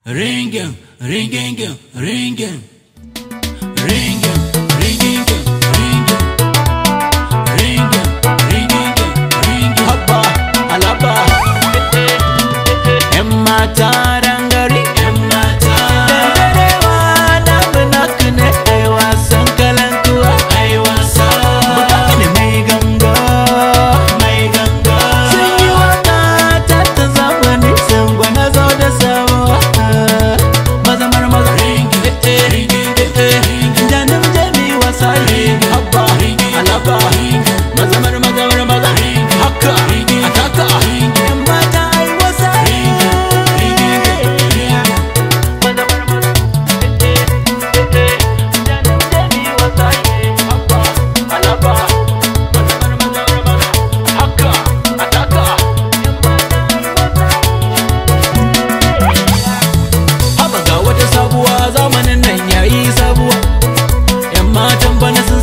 Ringing, ringing, ringing, ringing, ringing, ringing, ringing, ringing, ringing. Hoppa, alaba. Emma tarangari, Emma tarangarewa. Namunakune, aywa sankalantua, aywa sa. Bukakane maiganga, maiganga. Sinyiwaka tata zamani, sangwana zoda sawa.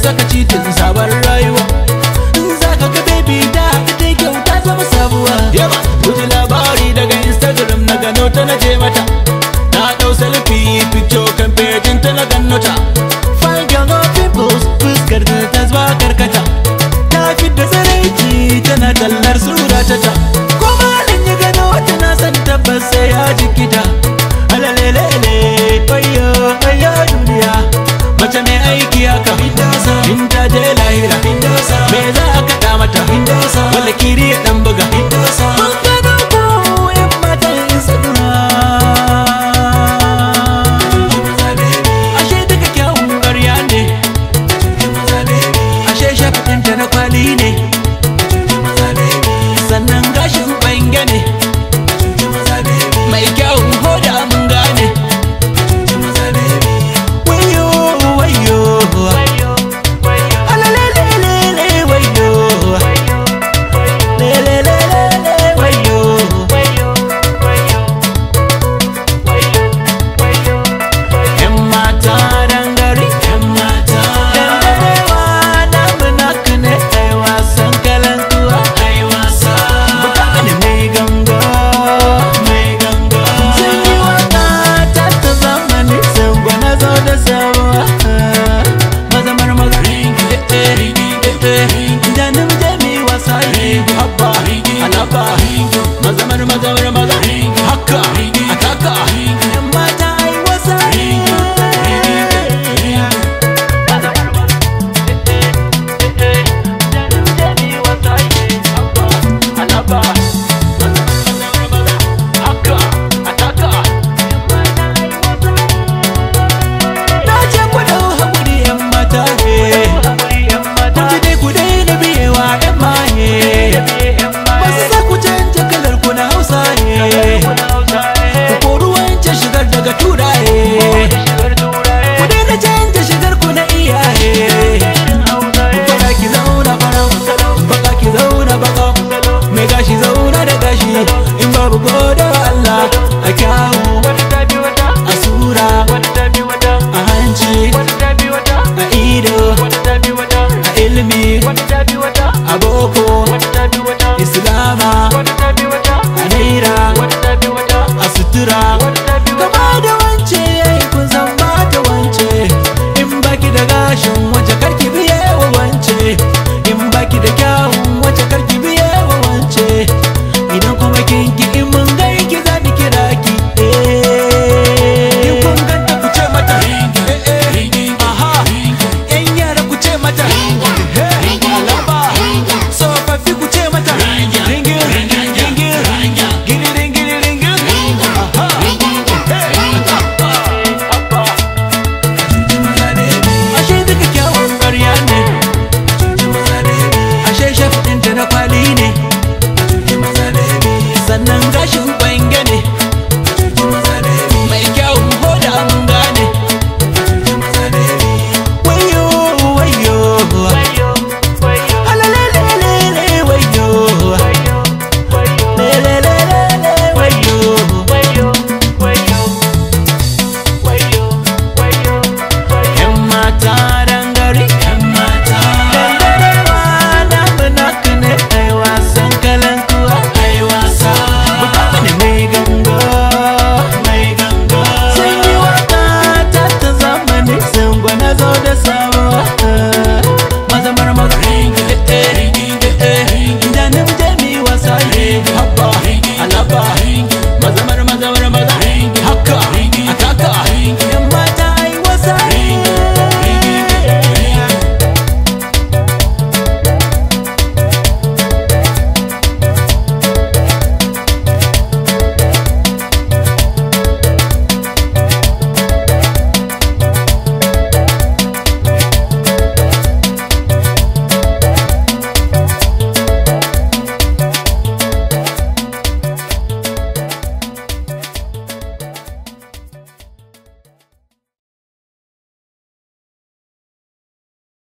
Saka cikin sabon rayuwa zaka ga baby da haka ta kyauta zama sabuwa. Guji labari daga Instagram na gano ta na je mata, na dau selfie picture kan pejin ta na gano ta. Fine girl no pimples, fuskar ta zuwa karkata, ta fidda tsaraici tana tallar sura ta. Kuma halin ya gano wata na san tabbas sai ya jikita. Alalelele wayo wayo duniya, mace mai aiki haka in ta je lahira me za a kaɗa mata wala kiri ya ɗan buga. Mun gano ko yan matan Instagram, ashe duka kyawun ƙarya ne, ashe shafiɗinta na kwali ne, sannan gashin ɓange ne, mai kyawun hoda mun gane. Haka ataka yan mata ai wasa na ce ku dau hakuri yan mata ku ji dai ku daina biyewa yan maye, basu sa ku canja kalar ku na Hausa ku kori wancan shigar daga turaye, ku daina canja shigar ku na iyaye. Fara ki zauna farau, baka ki zauna baka, mai gashi zauna da gashi, in babu gode wa Allah a kyawu, a sura, a hanci, a ido, a ilimi, a boko, Islama, a naira, a sutura.